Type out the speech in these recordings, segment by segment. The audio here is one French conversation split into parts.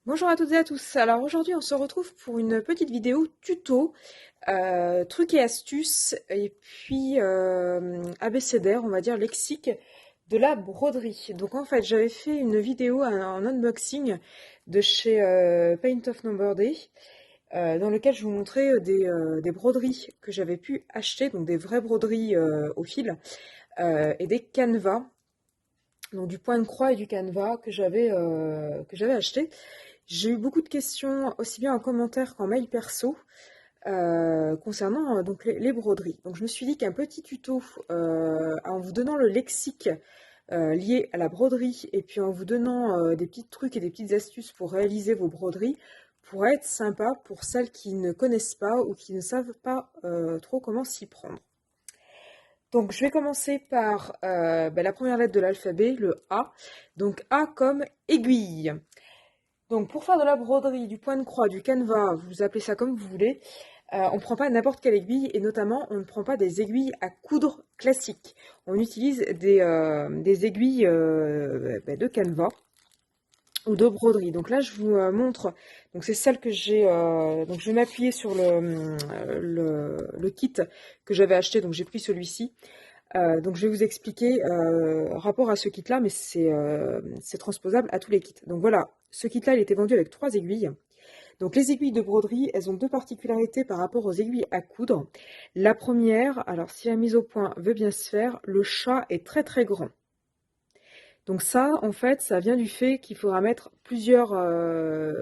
Bonjour à toutes et à tous. Alors aujourd'hui, on se retrouve pour une petite vidéo tuto, trucs et astuces, et puis abécédaire, on va dire lexique de la broderie. Donc en fait, j'avais fait une vidéo en unboxing de chez Paint of Number Day, dans lequel je vous montrais des broderies que j'avais pu acheter, donc des vraies broderies au fil, et des canevas, donc du point de croix et du canevas que j'avais acheté. J'ai eu beaucoup de questions, aussi bien en commentaire qu'en mail perso, concernant donc les broderies. Donc je me suis dit qu'un petit tuto, en vous donnant le lexique lié à la broderie, et puis en vous donnant des petits trucs et des petites astuces pour réaliser vos broderies, pourrait être sympa pour celles qui ne connaissent pas ou qui ne savent pas trop comment s'y prendre. Donc je vais commencer par la première lettre de l'alphabet, le A. Donc A comme aiguille. Donc pour faire de la broderie, du point de croix, du canevas, vous appelez ça comme vous voulez, on ne prend pas n'importe quelle aiguille, et notamment on ne prend pas des aiguilles à coudre classiques. On utilise des aiguilles de canevas ou de broderie. Donc là je vous montre, donc c'est celle que j'ai, donc je vais m'appuyer sur le kit que j'avais acheté, donc j'ai pris celui-ci. Donc je vais vous expliquer rapport à ce kit-là, mais c'est transposable à tous les kits. Donc voilà, ce kit-là, il était vendu avec 3 aiguilles. Donc les aiguilles de broderie, elles ont deux particularités par rapport aux aiguilles à coudre. La première, alors si la mise au point veut bien se faire, le chat est très très grand. Donc ça, en fait, ça vient du fait qu'il faudra mettre plusieurs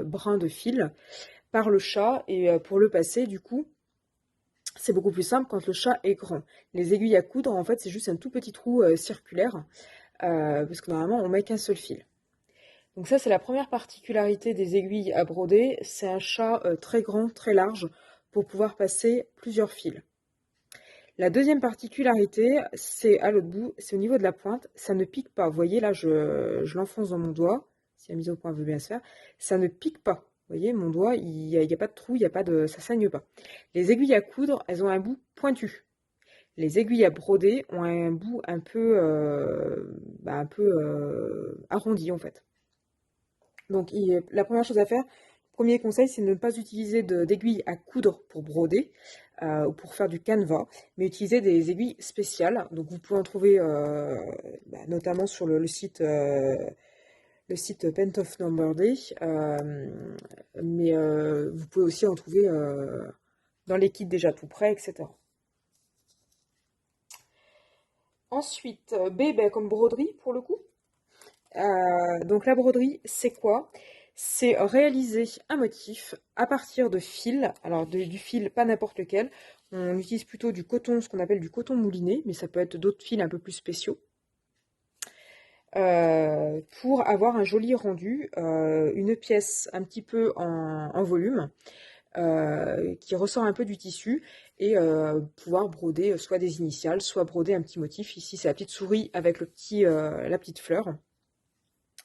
brins de fil par le chat, et pour le passer, du coup, c'est beaucoup plus simple quand le chat est grand. Les aiguilles à coudre, en fait, c'est juste un tout petit trou circulaire, parce que normalement, on met qu'un seul fil. Donc ça, c'est la première particularité des aiguilles à broder. C'est un chat très grand, très large, pour pouvoir passer plusieurs fils. La deuxième particularité, c'est à l'autre bout, c'est au niveau de la pointe. Ça ne pique pas. Vous voyez, là, je l'enfonce dans mon doigt. Si la mise au point veut bien se faire. Ça ne pique pas. Vous voyez, mon doigt, il y a pas de trou, il y a pas de, ça saigne pas. Les aiguilles à coudre, elles ont un bout pointu. Les aiguilles à broder ont un bout un peu arrondi, en fait. Donc la première chose à faire, premier conseil, c'est de ne pas utiliser d'aiguilles à coudre pour broder ou pour faire du canevas, mais utiliser des aiguilles spéciales. Donc vous pouvez en trouver notamment sur le site Paint of Number Day, mais vous pouvez aussi en trouver dans les kits déjà tout prêts, etc. Ensuite, B, comme broderie pour le coup. Donc la broderie, c'est quoi? C'est réaliser un motif à partir de fils. Alors du fil, pas n'importe lequel. On utilise plutôt du coton, ce qu'on appelle du coton mouliné, mais ça peut être d'autres fils un peu plus spéciaux. Pour avoir un joli rendu, une pièce un petit peu en volume, qui ressort un peu du tissu, et pouvoir broder soit des initiales, soit broder un petit motif. Ici, c'est la petite souris avec la petite fleur.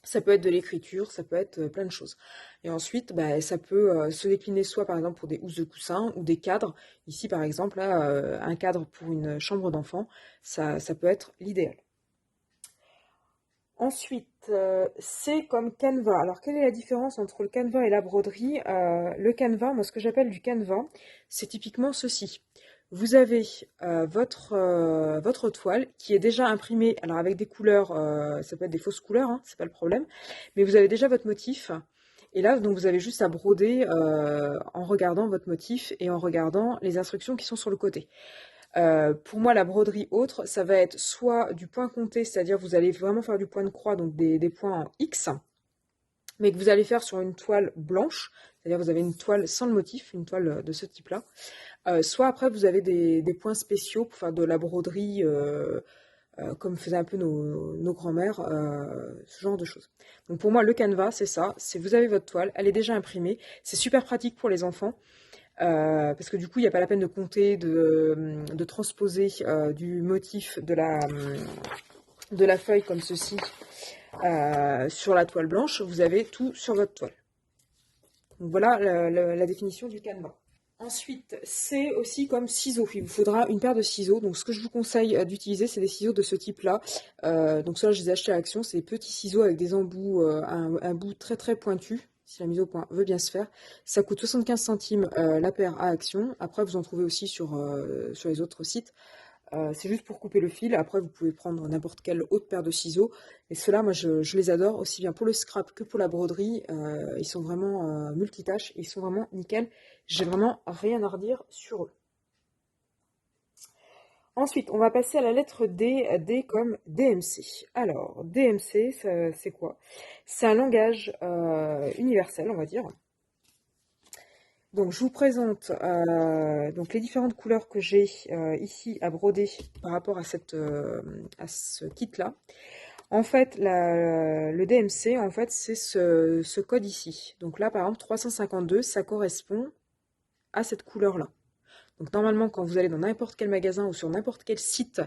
Ça peut être de l'écriture, ça peut être plein de choses. Et ensuite, ça peut se décliner soit par exemple pour des housses de coussin ou des cadres. Ici par exemple, là, un cadre pour une chambre d'enfant, ça peut être l'idéal. Ensuite, c'est comme canevas. Alors quelle est la différence entre le canevas et la broderie? Le canevas, moi ce que j'appelle du canevas, c'est typiquement ceci. Vous avez votre toile qui est déjà imprimée, alors avec des couleurs, ça peut être des fausses couleurs, hein, c'est pas le problème, mais vous avez déjà votre motif. Et là, donc vous avez juste à broder en regardant votre motif et en regardant les instructions qui sont sur le côté. Pour moi, la broderie autre, ça va être soit du point compté, c'est-à-dire vous allez vraiment faire du point de croix, donc des points en X, mais que vous allez faire sur une toile blanche, c'est-à-dire vous avez une toile sans le motif, une toile de ce type-là. Soit après, vous avez des points spéciaux pour faire de la broderie, comme faisaient un peu nos grands-mères, ce genre de choses. Donc pour moi, le canevas, c'est ça, c'est vous avez votre toile, elle est déjà imprimée, c'est super pratique pour les enfants. Parce que du coup, il n'y a pas la peine de compter, de transposer du motif de la feuille comme ceci sur la toile blanche. Vous avez tout sur votre toile. Donc voilà la définition du canevas. Ensuite, c'est aussi comme ciseaux. Il vous faudra une paire de ciseaux. Donc ce que je vous conseille d'utiliser, c'est des ciseaux de ce type-là. Donc ceux-là, je les ai achetés à Action. C'est des petits ciseaux avec des embouts, un bout très très pointu. si la mise au point veut bien se faire. Ça coûte 75 centimes la paire à Action. Après, vous en trouvez aussi sur les autres sites. C'est juste pour couper le fil. Après, vous pouvez prendre n'importe quelle autre paire de ciseaux. Et ceux-là, moi, je les adore, aussi bien pour le scrap que pour la broderie. Ils sont vraiment multitâches. Ils sont vraiment nickel. J'ai vraiment rien à redire sur eux. Ensuite, on va passer à la lettre D, D comme DMC. Alors, DMC, c'est quoi? C'est un langage universel, on va dire. Donc, je vous présente donc les différentes couleurs que j'ai ici à broder par rapport à ce kit-là. En fait, le DMC, en fait, c'est ce code ici. Donc là, par exemple, 352, ça correspond à cette couleur-là. Donc normalement, quand vous allez dans n'importe quel magasin ou sur n'importe quel site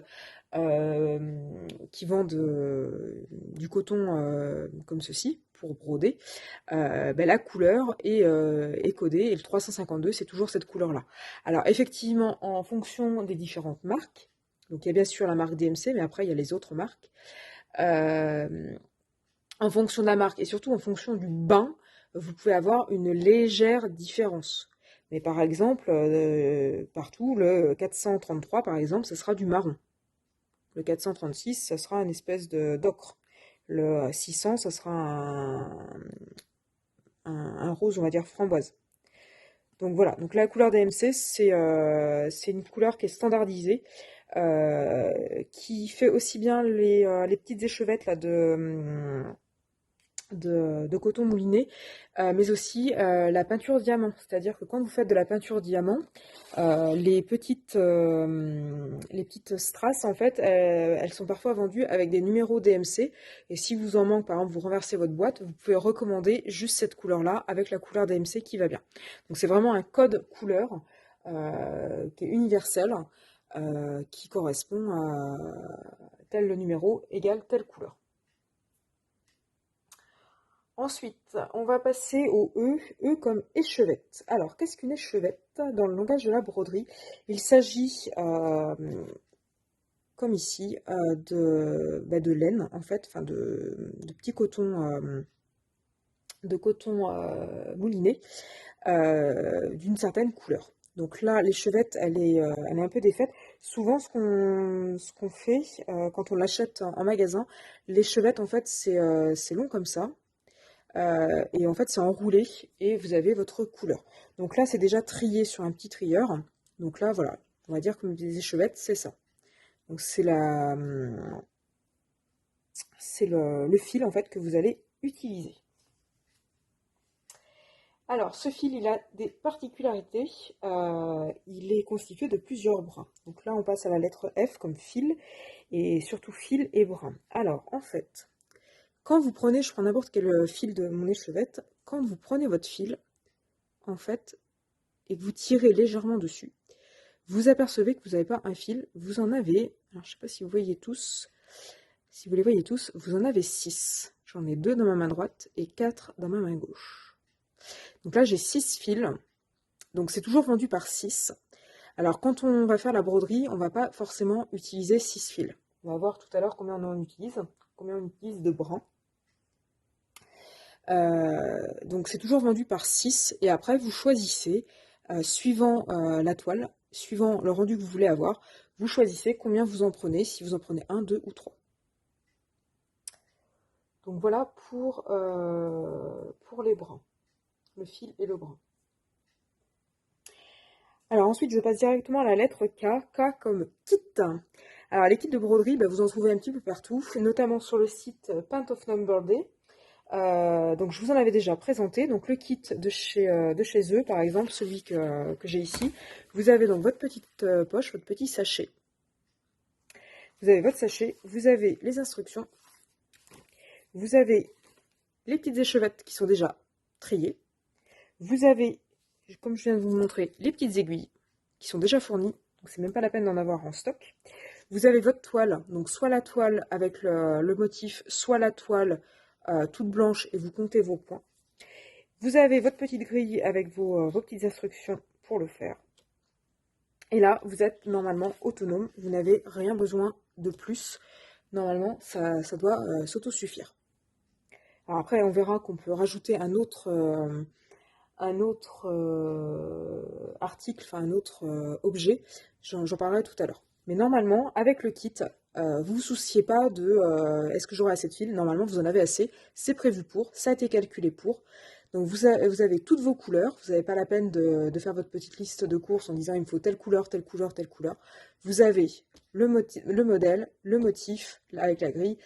qui vend du coton comme ceci, pour broder, ben, la couleur est codée, et le 352, c'est toujours cette couleur-là. Alors effectivement, en fonction des différentes marques, donc il y a bien sûr la marque DMC, mais après il y a les autres marques, en fonction de la marque et surtout en fonction du bain, vous pouvez avoir une légère différence. Mais par exemple, partout, le 433, par exemple, ce sera du marron. Le 436, ça sera une espèce d'ocre. Le 600, ça sera un rose, on va dire, framboise. Donc voilà, donc la couleur DMC, c'est une couleur qui est standardisée, qui fait aussi bien les petites échevettes là, de coton mouliné, mais aussi la peinture diamant. C'est-à-dire que quand vous faites de la peinture diamant, les petites strass, en fait, elles sont parfois vendues avec des numéros DMC. Et si vous en manque, par exemple, vous renversez votre boîte, vous pouvez recommander juste cette couleur-là avec la couleur DMC qui va bien. Donc c'est vraiment un code couleur qui est universel, qui correspond à tel numéro égale telle couleur. Ensuite, on va passer au E, E comme échevette. Alors, qu'est-ce qu'une échevette dans le langage de la broderie? Il s'agit, comme ici, de laine, en fait, enfin de petits cotons, mouliné, d'une certaine couleur. Donc là, l'échevette, elle est un peu défaite. Souvent, ce qu'on fait quand on l'achète en magasin, l'échevette, en fait, c'est long comme ça. Et en fait, c'est enroulé et vous avez votre couleur. Donc là, c'est déjà trié sur un petit trieur. Donc là, voilà, on va dire que des échevettes, c'est ça. Donc c'est le fil en fait que vous allez utiliser. Alors, ce fil, il a des particularités. Il est constitué de plusieurs brins. Donc là, on passe à la lettre F comme fil, et surtout fil et brin. Alors, en fait, quand vous prenez, je prends n'importe quel fil de mon échevette, quand vous prenez votre fil, en fait, et que vous tirez légèrement dessus, vous apercevez que vous n'avez pas un fil, vous en avez, alors je ne sais pas si vous voyez tous, si vous les voyez tous, vous en avez 6. J'en ai 2 dans ma main droite et 4 dans ma main gauche. Donc là, j'ai 6 fils, donc c'est toujours vendu par 6. Alors quand on va faire la broderie, on ne va pas forcément utiliser 6 fils. On va voir tout à l'heure combien on utilise de brins. Donc c'est toujours vendu par 6 et après vous choisissez, suivant la toile, suivant le rendu que vous voulez avoir, vous choisissez combien vous en prenez, si vous en prenez 1, 2 ou 3. Donc voilà pour les brins, le fil et le brin. Alors ensuite je passe directement à la lettre K, K comme kit. Alors les kits de broderie, vous en trouvez un petit peu partout, notamment sur le site Paint of Number Day. Donc je vous en avais déjà présenté, donc le kit de chez eux, par exemple, celui que j'ai ici. Vous avez donc votre petite poche, votre petit sachet. Vous avez votre sachet, vous avez les instructions, vous avez les petites échevettes qui sont déjà triées. Vous avez, comme je viens de vous montrer, les petites aiguilles qui sont déjà fournies, donc c'est même pas la peine d'en avoir en stock. Vous avez votre toile, donc soit la toile avec le motif, soit la toile toute blanche et vous comptez vos points. Vous avez votre petite grille avec vos petites instructions pour le faire. Et là, vous êtes normalement autonome, vous n'avez rien besoin de plus. Normalement, ça doit s'autosuffire. Alors après, on verra qu'on peut rajouter un autre article, enfin un autre objet. J'en parlerai tout à l'heure. Mais normalement, avec le kit, vous vous souciez pas de est-ce que j'aurai assez de fil. Normalement, vous en avez assez. C'est prévu pour. Ça a été calculé pour. Donc vous avez toutes vos couleurs. Vous n'avez pas la peine de faire votre petite liste de courses en disant il me faut telle couleur, telle couleur, telle couleur. Vous avez le modèle, le motif avec la grille,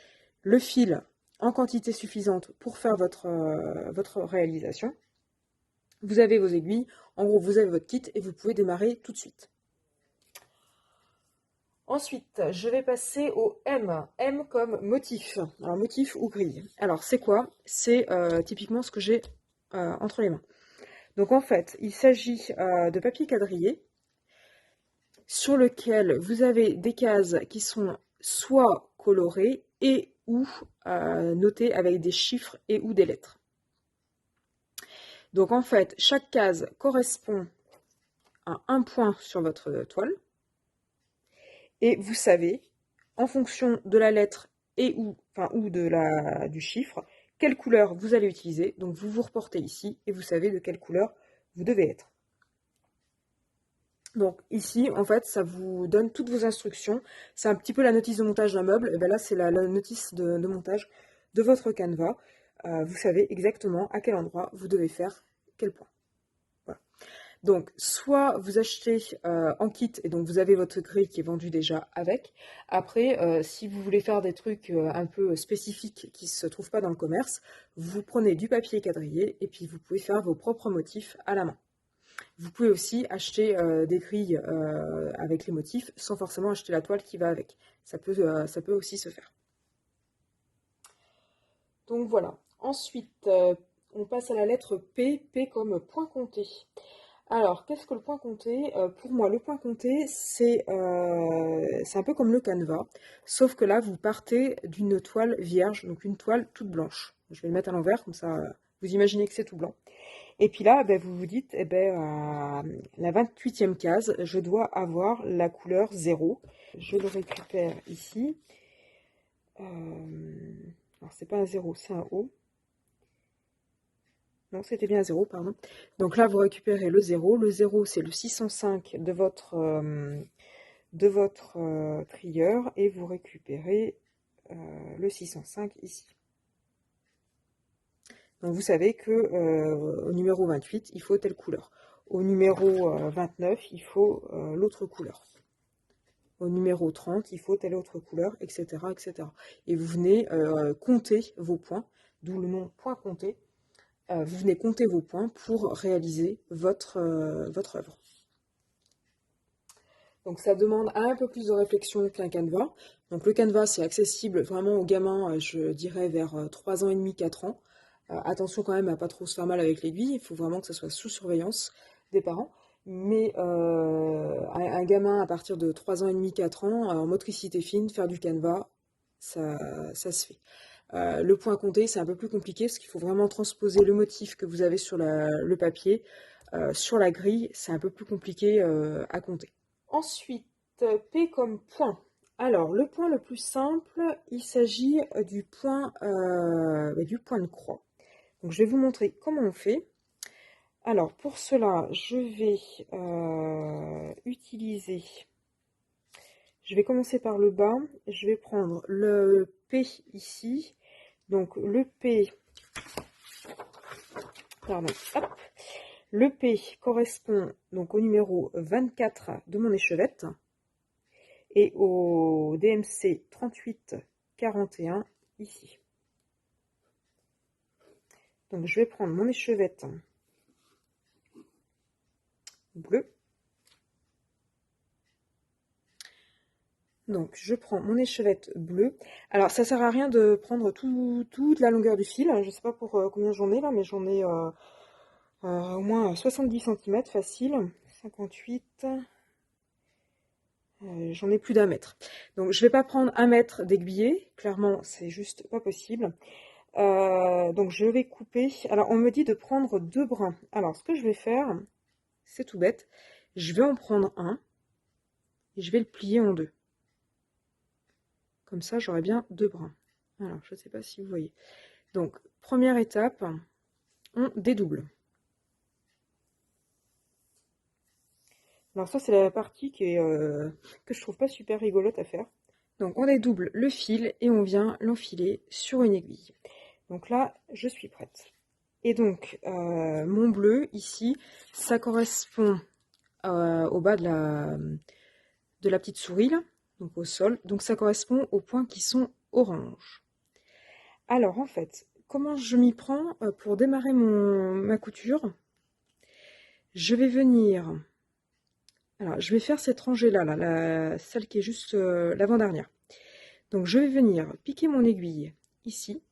le fil en quantité suffisante pour faire votre réalisation. Vous avez vos aiguilles, en gros vous avez votre kit et vous pouvez démarrer tout de suite. Ensuite, je vais passer au M. M comme motif. Alors motif ou grille. Alors c'est quoi? C'est typiquement ce que j'ai entre les mains. Donc en fait, il s'agit de papier quadrillé sur lequel vous avez des cases qui sont soit colorées et ou notées avec des chiffres et ou des lettres. Donc en fait, chaque case correspond à un point sur votre toile. Et vous savez, en fonction de la lettre et ou du chiffre, quelle couleur vous allez utiliser. Donc vous vous reportez ici et vous savez de quelle couleur vous devez être. Donc ici, en fait, ça vous donne toutes vos instructions. C'est un petit peu la notice de montage d'un meuble. Et bien là, c'est la notice de montage de votre canevas. Vous savez exactement à quel endroit vous devez faire quel point. Voilà. Donc, soit vous achetez en kit, et donc vous avez votre grille qui est vendue déjà avec. Après, si vous voulez faire des trucs un peu spécifiques qui ne se trouvent pas dans le commerce, vous prenez du papier quadrillé et puis vous pouvez faire vos propres motifs à la main. Vous pouvez aussi acheter des grilles avec les motifs sans forcément acheter la toile qui va avec. Ça peut aussi se faire. Donc voilà. Ensuite, on passe à la lettre P. P comme point compté. Alors, qu'est-ce que le point compté? Pour moi, le point compté, c'est un peu comme le canevas, sauf que là, vous partez d'une toile vierge, donc une toile toute blanche. Je vais le mettre à l'envers, comme ça, vous imaginez que c'est tout blanc. Et puis là, ben, vous vous dites, eh ben, à la 28e case, je dois avoir la couleur 0. Je le récupère ici. Alors, c'est pas un 0, c'est un O. Non, c'était bien 0, pardon. Donc là, vous récupérez le 0. Le 0, c'est le 605 de votre trieur. Et vous récupérez le 605 ici. Donc vous savez que au numéro 28, il faut telle couleur. Au numéro 29, il faut l'autre couleur. Au numéro 30, il faut telle autre couleur, etc. etc. Et vous venez compter vos points, d'où le nom point compté. Vous venez compter vos points pour réaliser votre œuvre. Donc ça demande un peu plus de réflexion qu'un canevas. Donc le canevas, c'est accessible vraiment aux gamins, je dirais vers 3 ans et demi, 4 ans. Attention quand même à pas trop se faire mal avec l'aiguille, il faut vraiment que ça soit sous surveillance des parents. Mais un gamin à partir de 3 ans et demi, 4 ans, en motricité fine, faire du canevas, ça se fait. Le point compté, c'est un peu plus compliqué parce qu'il faut vraiment transposer le motif que vous avez sur le papier sur la grille. C'est un peu plus compliqué à compter. Ensuite, P comme point. Alors, le point le plus simple, il s'agit du point de croix. Donc, je vais vous montrer comment on fait. Alors, pour cela, je vais utiliser... Je vais commencer par le bas. Je vais prendre le P ici. Donc, le P... Pardon, hop. Le P correspond donc au numéro 24 de mon échevette et au DMC 3841 ici. Donc je vais prendre mon échevette bleue. Donc je prends mon échevette bleue. Alors ça sert à rien de prendre toute la longueur du fil. Je ne sais pas pour combien j'en ai là, mais j'en ai au moins 70 cm facile. 58. J'en ai plus d'1 mètre. Donc je vais pas prendre 1 mètre d'aiguillé. Clairement, c'est juste pas possible. Donc je vais couper. Alors on me dit de prendre 2 brins. Alors ce que je vais faire, c'est tout bête. Je vais en prendre un et je vais le plier en 2. Comme ça, j'aurai bien 2 brins. Alors je ne sais pas si vous voyez. Donc, première étape, on dédouble. Alors ça, c'est la partie que je trouve pas super rigolote à faire. Donc, on dédouble le fil et on vient l'enfiler sur une aiguille. Donc là, je suis prête. Et donc, mon bleu, ici, ça correspond au bas de la petite souris, là, donc au sol. Donc, ça correspond aux points qui sont orange. Alors, en fait, comment je m'y prends pour démarrer ma couture? Je vais venir... Alors, je vais faire cette rangée-là, celle qui est juste l'avant-dernière. Donc, je vais venir piquer mon aiguille ici.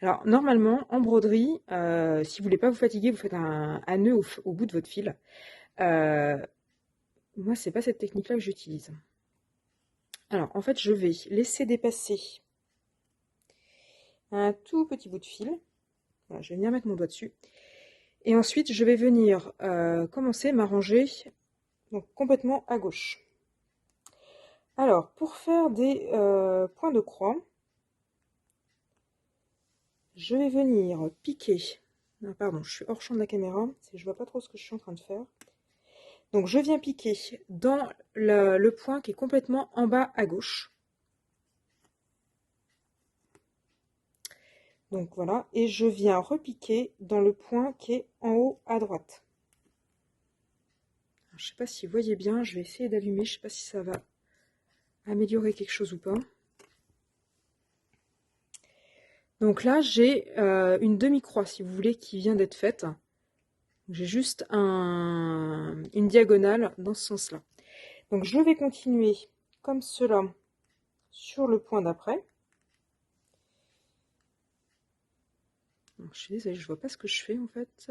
Alors, normalement, en broderie, si vous voulez pas vous fatiguer, vous faites un nœud au bout de votre fil. Moi, c'est pas cette technique-là que j'utilise. Alors, en fait, je vais laisser dépasser un tout petit bout de fil. Voilà, je vais venir mettre mon doigt dessus. Et ensuite, je vais venir commencer ma rangée donc, complètement à gauche. Alors, pour faire des points de croix, je vais venir piquer. Ah, pardon, je suis hors champ de la caméra, je vois pas trop ce que je suis en train de faire. Donc, je viens piquer dans le point qui est complètement en bas à gauche. Donc voilà, et je viens repiquer dans le point qui est en haut à droite. Alors, je ne sais pas si vous voyez bien, je vais essayer d'allumer, je ne sais pas si ça va améliorer quelque chose ou pas. Donc là, j'ai une demi-croix, si vous voulez, qui vient d'être faite. J'ai juste une diagonale dans ce sens-là. Donc je vais continuer comme cela sur le point d'après. Je suis désolée, je vois pas ce que je fais en fait.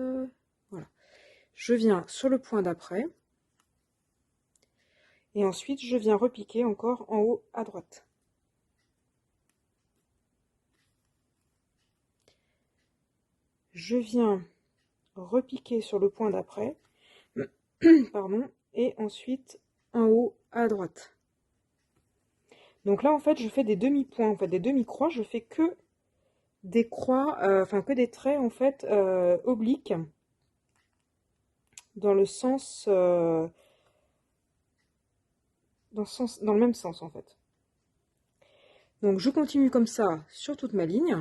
Voilà. Je viens sur le point d'après. Et ensuite, je viens repiquer encore en haut à droite. Je viens repiquer sur le point d'après. Pardon. Et ensuite, en haut à droite. Donc là, en fait, je fais des demi-points, en fait, des demi-croix. Je fais que des croix, enfin que des traits, en fait, obliques. Dans le sens... dans le même sens, en fait. Donc, je continue comme ça sur toute ma ligne.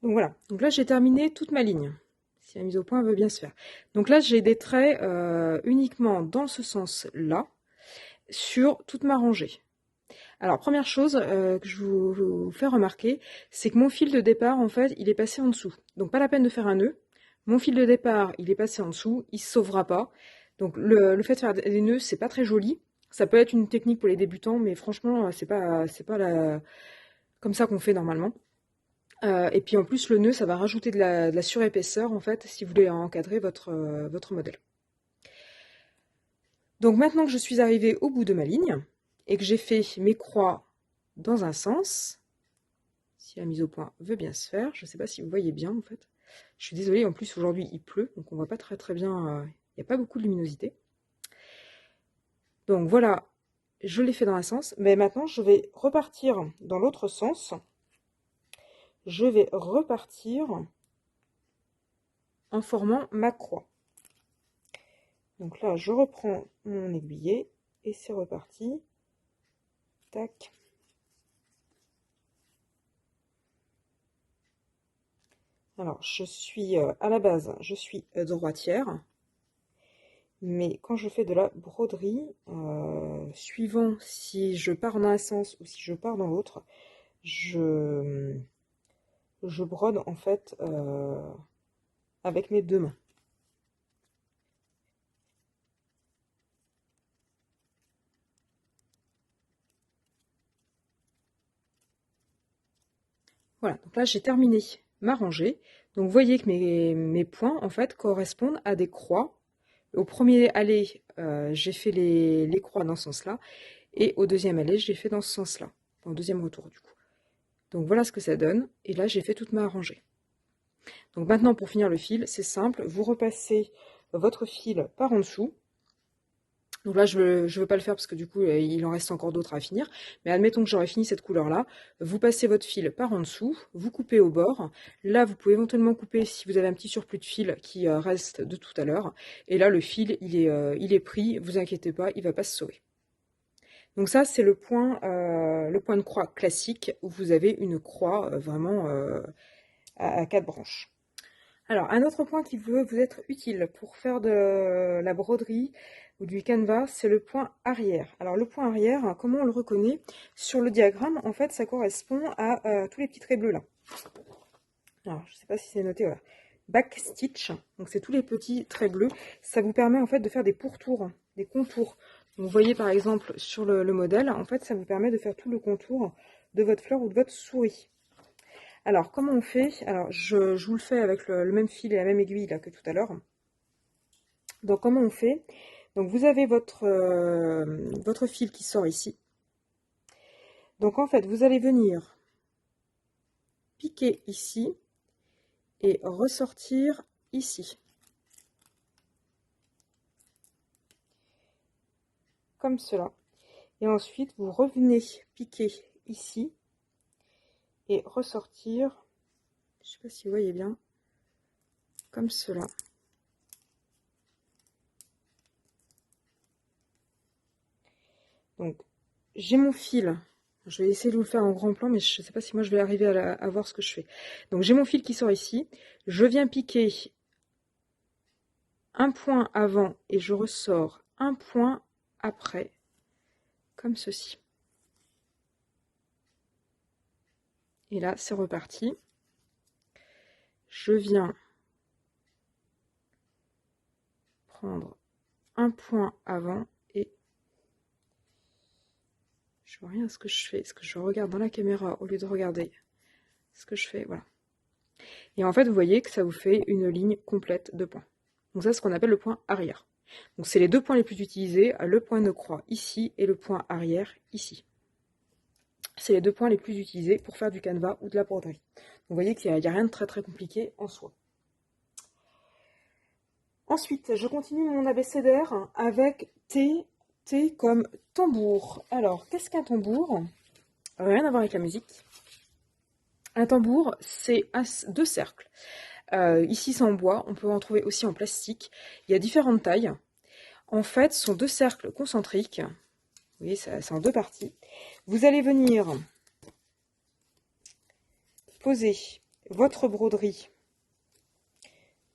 Donc voilà, donc là j'ai terminé toute ma ligne, si la mise au point veut bien se faire. Donc là j'ai des traits uniquement dans ce sens-là, sur toute ma rangée. Alors première chose que je vous fais remarquer, c'est que mon fil de départ, en fait, il est passé en dessous. Donc pas la peine de faire un nœud. Mon fil de départ, il est passé en dessous, il se sauvera pas. Donc le fait de faire des nœuds, c'est pas très joli. Ça peut être une technique pour les débutants, mais franchement, c'est pas comme ça qu'on fait normalement. Et puis en plus, le nœud, ça va rajouter de la surépaisseur, en fait, si vous voulez encadrer votre modèle. Donc maintenant que je suis arrivée au bout de ma ligne, et que j'ai fait mes croix dans un sens, si la mise au point veut bien se faire, je ne sais pas si vous voyez bien, en fait. Je suis désolée, en plus aujourd'hui il pleut, donc on ne voit pas très bien, il n'y a pas beaucoup de luminosité. Donc voilà, je l'ai fait dans un sens, mais maintenant je vais repartir dans l'autre sens. Je vais repartir en formant ma croix. Donc là, je reprends mon aiguillet et c'est reparti. Tac. Alors, je suis à la base, je suis droitière. Mais quand je fais de la broderie, suivant si je pars dans un sens ou si je pars dans l'autre, je brode en fait avec mes deux mains. Voilà, donc là j'ai terminé ma rangée. Donc vous voyez que mes points en fait correspondent à des croix. Au premier aller, j'ai fait les croix dans ce sens-là. Et au deuxième aller, j'ai fait dans ce sens-là. Au deuxième retour du coup. Donc voilà ce que ça donne. Et là j'ai fait toute ma rangée. Donc maintenant, pour finir le fil, c'est simple, vous repassez votre fil par en dessous. Donc là, je veux pas le faire parce que du coup, il en reste encore d'autres à finir. Mais admettons que j'aurais fini cette couleur-là. Vous passez votre fil par en dessous, vous coupez au bord. Là, vous pouvez éventuellement couper si vous avez un petit surplus de fil qui reste de tout à l'heure. Et là, le fil, il est pris, vous inquiétez pas, il va pas se sauver. Donc ça, c'est le point de croix classique où vous avez une croix vraiment à 4 branches. Alors, un autre point qui peut vous être utile pour faire de la broderie ou du canevas, c'est le point arrière. Alors, le point arrière, comment on le reconnaît? Sur le diagramme, en fait, ça correspond à tous les petits traits bleus là. Alors, je ne sais pas si c'est noté, voilà. Back stitch, donc c'est tous les petits traits bleus. Ça vous permet en fait de faire des pourtours, des contours. Donc, vous voyez par exemple sur le modèle, en fait, ça vous permet de faire tout le contour de votre fleur ou de votre souris. Alors, comment on fait? Alors, je vous le fais avec le même fil et la même aiguille là, que tout à l'heure. Donc, comment on fait? Donc, vous avez votre fil qui sort ici. Donc, en fait, vous allez venir piquer ici et ressortir ici. Comme cela. Et ensuite, vous revenez piquer ici et ressortir, je ne sais pas si vous voyez bien, comme cela. Donc, j'ai mon fil. Je vais essayer de vous le faire en grand plan, mais je ne sais pas si moi je vais arriver à voir ce que je fais. Donc, j'ai mon fil qui sort ici. Je viens piquer un point avant et je ressors un point après, comme ceci. Et là, c'est reparti. Je viens prendre un point avant et je vois rien à ce que je fais. Est-ce que je regarde dans la caméra au lieu de regarder ce que je fais? Voilà. Et en fait, vous voyez que ça vous fait une ligne complète de points. Donc ça, c'est ce qu'on appelle le point arrière. Donc c'est les deux points les plus utilisés, le point de croix ici et le point arrière ici. C'est les deux points les plus utilisés pour faire du canevas ou de la broderie. Donc vous voyez qu'il n'y a rien de très très compliqué en soi. Ensuite, je continue mon abécédaire avec T, T comme tambour. Alors, qu'est-ce qu'un tambour? Rien à voir avec la musique. Un tambour, c'est deux cercles. Ici, c'est en bois, on peut en trouver aussi en plastique. Il y a différentes tailles. En fait, ce sont deux cercles concentriques. Vous voyez, c'est en deux parties. Vous allez venir poser votre broderie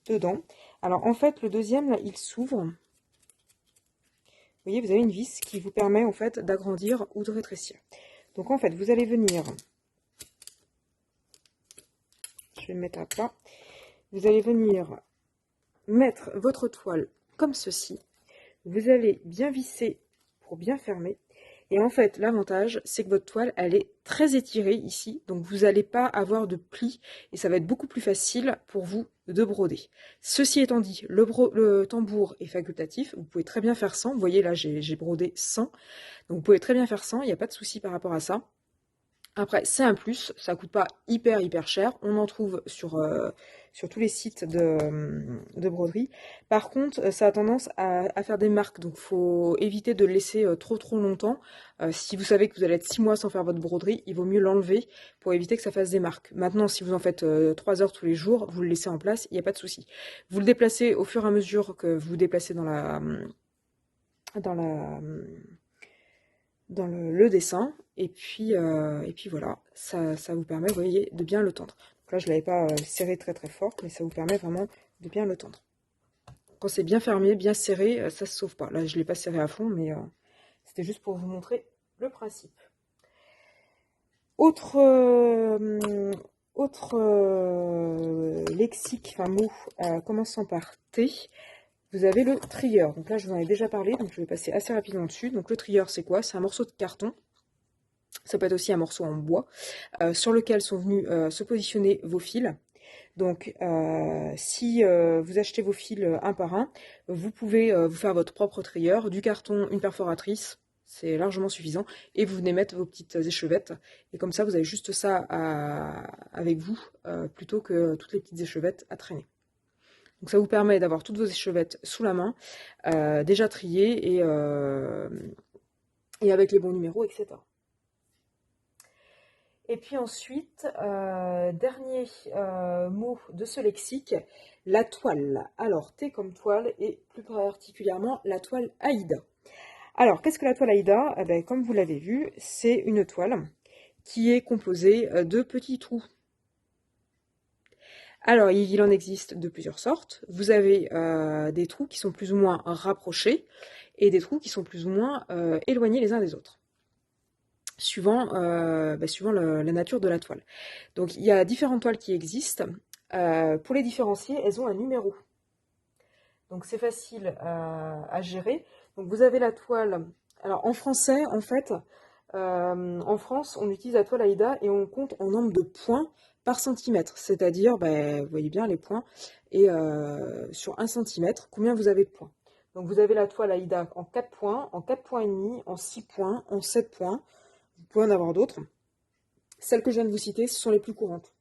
dedans. Alors, en fait, le deuxième, là, il s'ouvre. Vous voyez, vous avez une vis qui vous permet, en fait, d'agrandir ou de rétrécir. Donc, en fait, vous allez venir... Je vais le mettre à plat. Vous allez venir mettre votre toile comme ceci. Vous allez bien visser pour bien fermer. Et en fait, l'avantage, c'est que votre toile, elle est très étirée ici. Donc, vous n'allez pas avoir de plis. Et ça va être beaucoup plus facile pour vous de broder. Ceci étant dit, le tambour est facultatif. Vous pouvez très bien faire sans. Vous voyez, là, j'ai brodé sans. Donc, vous pouvez très bien faire sans. Il n'y a pas de souci par rapport à ça. Après, c'est un plus, ça coûte pas hyper cher, on en trouve sur tous les sites de broderie. Par contre, ça a tendance à faire des marques, donc faut éviter de le laisser trop longtemps. Si vous savez que vous allez être 6 mois sans faire votre broderie, il vaut mieux l'enlever pour éviter que ça fasse des marques. Maintenant, si vous en faites 3 heures tous les jours, vous le laissez en place, il n'y a pas de souci. Vous le déplacez au fur et à mesure que vous vous déplacez dans le dessin, et puis voilà, ça vous permet, vous voyez, de bien le tendre. Donc là, je ne l'avais pas serré très fort, mais ça vous permet vraiment de bien le tendre. Quand c'est bien fermé, bien serré, ça ne se sauve pas. Là, je ne l'ai pas serré à fond, mais c'était juste pour vous montrer le principe. Autre lexique, enfin mot, commençant par T. Vous avez le trieur. Donc là, je vous en ai déjà parlé, donc je vais passer assez rapidement dessus. Donc le trieur, c'est quoi? C'est un morceau de carton. Ça peut être aussi un morceau en bois sur lequel sont venus se positionner vos fils. Donc, si vous achetez vos fils un par un, vous pouvez vous faire votre propre trieur, du carton, une perforatrice. c'est largement suffisant. Et vous venez mettre vos petites échevettes. Et comme ça, vous avez juste ça avec vous, plutôt que toutes les petites échevettes à traîner. Donc ça vous permet d'avoir toutes vos échevettes sous la main, déjà triées et avec les bons numéros, etc. Et puis ensuite, dernier mot de ce lexique, la toile. Alors, T comme toile et plus particulièrement la toile Aïda. Alors, qu'est-ce que la toile Aïda? Eh ben, comme vous l'avez vu, c'est une toile qui est composée de petits trous. Alors, il en existe de plusieurs sortes. Vous avez des trous qui sont plus ou moins rapprochés et des trous qui sont plus ou moins éloignés les uns des autres, suivant la nature de la toile. Donc, il y a différentes toiles qui existent. Pour les différencier, elles ont un numéro. Donc, c'est facile à gérer. Donc, vous avez la toile... Alors, en français, en fait, en France, on utilise la toile Aïda et on compte en nombre de points par centimètre. C'est-à-dire, vous voyez bien les points, et sur 1 centimètre, combien vous avez de points. Donc, vous avez la toile Aïda en 4 points, en 4 points et demi, en 6 points, en 7 points. Vous pouvez en avoir d'autres. Celles que je viens de vous citer, ce sont les plus courantes.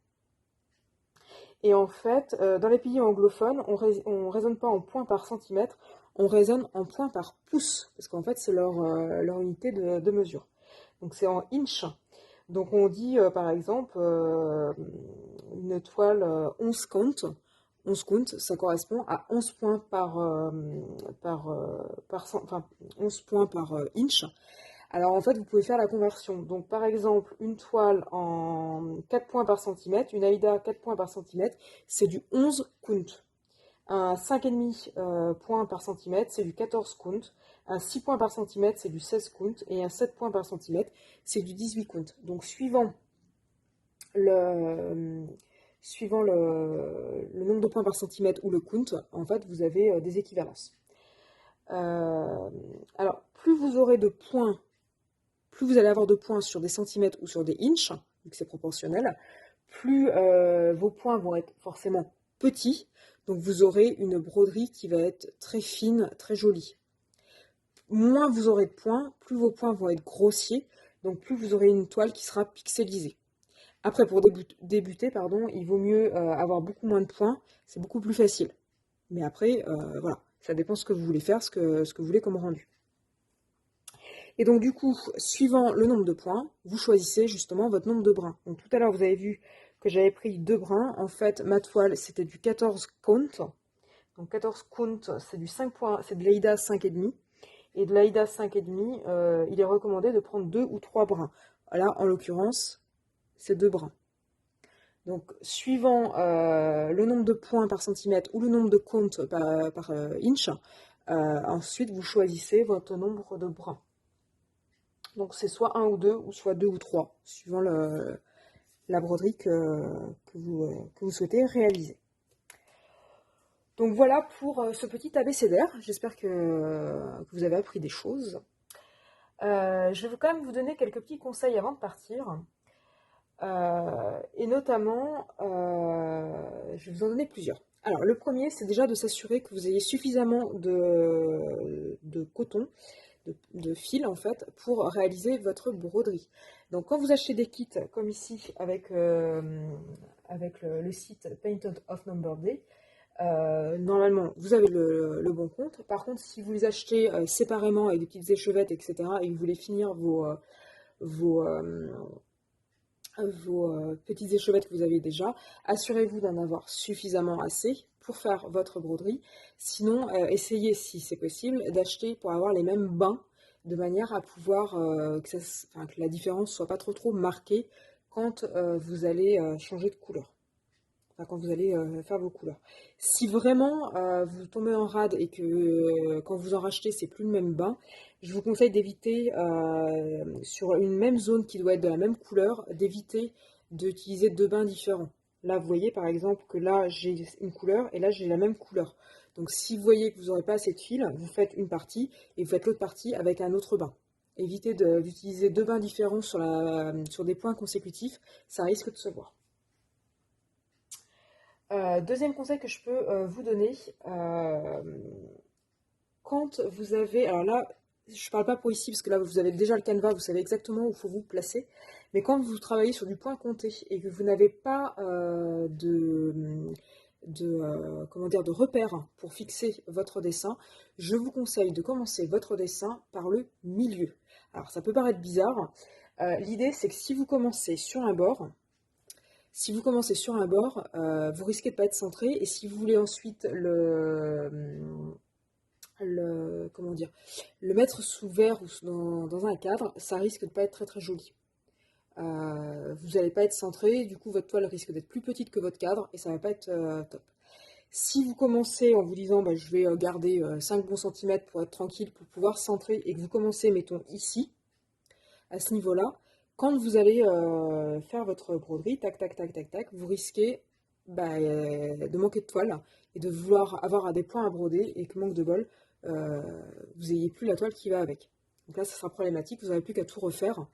Et en fait, dans les pays anglophones, on raisonne pas en points par centimètre, on raisonne en points par pouce, parce qu'en fait, c'est leur unité de mesure. Donc c'est en inch. Donc on dit, par exemple, une toile 11 count. 11 count, ça correspond à 11 points enfin, 11 points par inch. Alors en fait, vous pouvez faire la conversion. Donc par exemple, une toile en 4 points par centimètre, une Aïda 4 points par centimètre, c'est du 11 count. Un 5,5 points par centimètre, c'est du 14 count. Un 6 points par centimètre, c'est du 16 count. Et un 7 points par centimètre, c'est du 18 count. Donc suivant le nombre de points par centimètre ou le count, en fait, vous avez des équivalences. Alors, plus vous aurez de points, plus vous allez avoir de points sur des centimètres ou sur des inches, vu que c'est proportionnel, plus vos points vont être forcément petits, donc vous aurez une broderie qui va être très fine, très jolie. Moins vous aurez de points, plus vos points vont être grossiers, donc plus vous aurez une toile qui sera pixelisée. Après, pour débuter, il vaut mieux avoir beaucoup moins de points, c'est beaucoup plus facile. Mais après, voilà, ça dépend ce que vous voulez faire, ce que vous voulez comme rendu. Et donc du coup, suivant le nombre de points, vous choisissez justement votre nombre de brins. Donc tout à l'heure, vous avez vu que j'avais pris 2 brins. En fait, ma toile, c'était du 14 count. Donc 14 count, c'est du 5 points, c'est de l'Aïda 5,5. Et de l'Aïda 5,5, il est recommandé de prendre 2 ou 3 brins. Là, en l'occurrence, c'est 2 brins. Donc, suivant le nombre de points par centimètre ou le nombre de count par inch, ensuite, vous choisissez votre nombre de brins. Donc c'est soit 1 ou 2, ou soit 2 ou 3, suivant la broderie que vous souhaitez réaliser. Donc voilà pour ce petit abécédaire. J'espère que vous avez appris des choses. Je vais quand même vous donner quelques petits conseils avant de partir. Et notamment, je vais vous en donner plusieurs. Alors le premier, c'est déjà de s'assurer que vous ayez suffisamment de coton, de fil en fait, pour réaliser votre broderie. Donc quand vous achetez des kits comme ici avec le site Painted of Number Day, normalement vous avez le bon compte. Par contre, si vous les achetez séparément avec des petites échevettes, etc., et que vous voulez finir vos petites échevettes que vous avez déjà, assurez-vous d'en avoir suffisamment assez pour faire votre broderie. Sinon, essayez, si c'est possible, d'acheter pour avoir les mêmes bains, de manière à pouvoir que la différence soit pas trop marquée quand vous allez changer de couleur. Enfin, quand vous allez faire vos couleurs. Si vraiment vous tombez en rade et que quand vous en rachetez, c'est plus le même bain, je vous conseille d'éviter, sur une même zone qui doit être de la même couleur, d'éviter d'utiliser 2 bains différents. Là, vous voyez par exemple que là, j'ai une couleur et là, j'ai la même couleur. Donc, si vous voyez que vous n'aurez pas assez de fil, vous faites une partie et vous faites l'autre partie avec un autre bain. Évitez d'utiliser 2 bains différents sur des points consécutifs, ça risque de se voir. Deuxième conseil que je peux vous donner, quand vous avez... Alors là, je parle pas pour ici, parce que là, vous avez déjà le canevas, vous savez exactement où il faut vous placer. Mais quand vous travaillez sur du point compté et que vous n'avez pas comment dire, de repères pour fixer votre dessin, je vous conseille de commencer votre dessin par le milieu. Alors, ça peut paraître bizarre. L'idée, c'est que si vous commencez sur un bord, vous risquez de ne pas être centré. Et si vous voulez ensuite comment dire, le mettre sous verre ou dans un cadre, ça risque de ne pas être très très joli. Vous n'allez pas être centré, du coup votre toile risque d'être plus petite que votre cadre et ça va pas être top. Si vous commencez en vous disant bah, je vais garder 5 bons centimètres pour être tranquille, pour pouvoir centrer, et que vous commencez, mettons ici, à ce niveau-là, quand vous allez faire votre broderie, tac, tac, tac, tac, tac, vous risquez bah, de manquer de toile et de vouloir avoir des points à broder et que manque de bol, vous n'ayez plus la toile qui va avec. Donc là, ça sera problématique, vous n'avez plus qu'à tout refaire.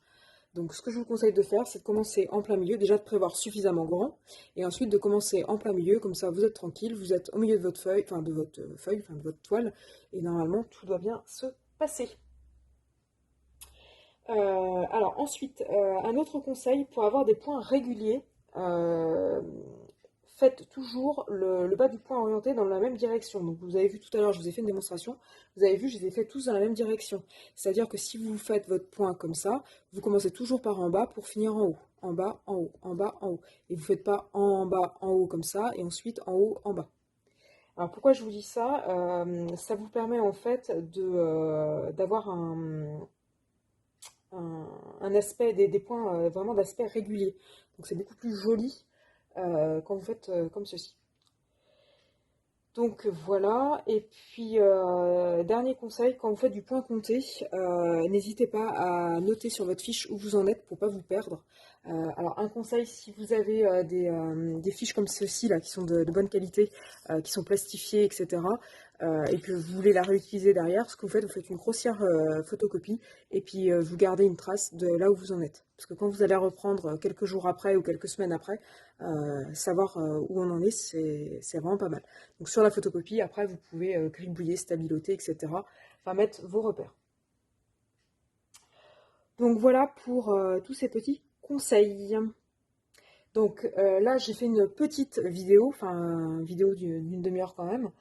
Donc ce que je vous conseille de faire, c'est de commencer en plein milieu, déjà de prévoir suffisamment grand, et ensuite de commencer en plein milieu, comme ça vous êtes tranquille, vous êtes au milieu de votre feuille, de votre toile, et normalement tout doit bien se passer. Alors ensuite, un autre conseil pour avoir des points réguliers, euh, faites toujours le bas du point orienté dans la même direction. Donc vous avez vu tout à l'heure, je vous ai fait une démonstration, vous avez vu, je les ai fait tous dans la même direction. C'est-à-dire que si vous faites votre point comme ça, vous commencez toujours par en bas pour finir en haut. En bas, en haut, en bas, en haut. Et vous ne faites pas en bas, en haut comme ça, et ensuite en haut, en bas. Alors pourquoi je vous dis ça? Ça vous permet en fait d'avoir un aspect, des points vraiment d'aspect régulier. Donc c'est beaucoup plus joli quand vous faites comme ceci. Donc voilà, et puis dernier conseil, quand vous faites du point compté, n'hésitez pas à noter sur votre fiche où vous en êtes pour ne pas vous perdre. Alors un conseil, si vous avez des fiches comme ceci là, qui sont de bonne qualité, qui sont plastifiées, etc., et que vous voulez la réutiliser derrière, ce que vous faites une grossière photocopie, et puis vous gardez une trace de là où vous en êtes. Parce que quand vous allez reprendre quelques jours après ou quelques semaines après, savoir où on en est, c'est vraiment pas mal. Donc sur la photocopie, après, vous pouvez gribouiller, stabiloter, etc. Enfin, mettre vos repères. Donc voilà pour tous ces petits conseils. Donc là, j'ai fait une petite vidéo, enfin une vidéo d'une demi-heure quand même.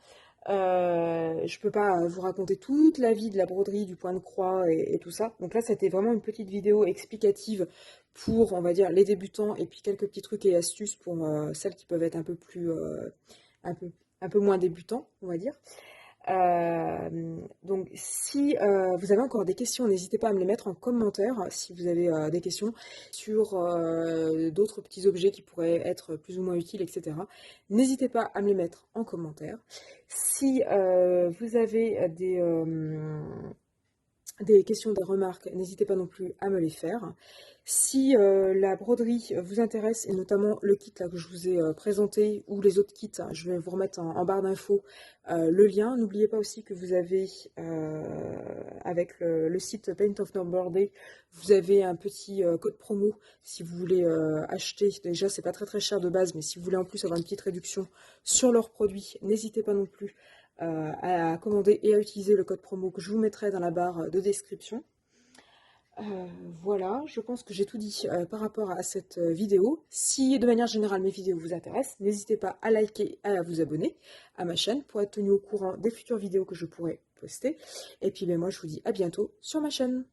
Je peux pas vous raconter toute la vie de la broderie, du point de croix et tout ça. Donc là, c'était vraiment une petite vidéo explicative pour, on va dire, les débutants et puis quelques petits trucs et astuces pour celles qui peuvent être un peu plus, un peu, un peu moins débutants, on va dire. Donc si vous avez encore des questions, n'hésitez pas à me les mettre en commentaire si vous avez des questions sur d'autres petits objets qui pourraient être plus ou moins utiles, etc. N'hésitez pas à me les mettre en commentaire. Si vous avez des questions, des remarques, n'hésitez pas non plus à me les faire. Si la broderie vous intéresse, et notamment le kit là, que je vous ai présenté, ou les autres kits, hein, je vais vous remettre en barre d'infos le lien. N'oubliez pas aussi que vous avez, avec le site Paint of Normandy, vous avez un petit code promo si vous voulez acheter. Déjà, c'est pas très très cher de base, mais si vous voulez en plus avoir une petite réduction sur leurs produits, n'hésitez pas non plus à commander et à utiliser le code promo que je vous mettrai dans la barre de description. Voilà, je pense que j'ai tout dit par rapport à cette vidéo. Si de manière générale mes vidéos vous intéressent, n'hésitez pas à liker et à vous abonner à ma chaîne pour être tenu au courant des futures vidéos que je pourrai poster. Et puis ben, moi je vous dis à bientôt sur ma chaîne.